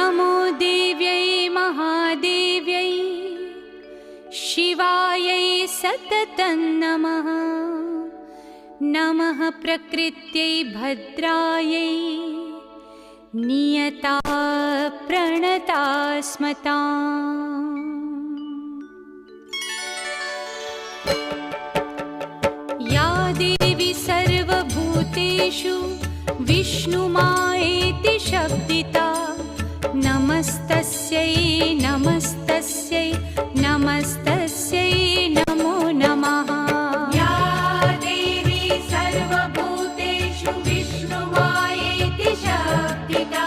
नमो देव्यै महादेव्यै शिवायै सततं नमः। नमः प्रकृत्यै भद्रायै नियता प्रणता स्मताम्। या देवी सर्वभूतेषु विष्णुमायेति शब्दिता नमस्तस्यै नमस्तस्यै नमस्तस्यै नमो नमः। या देवी सर्वभूतेषु विष्णुमायेति शब्दिता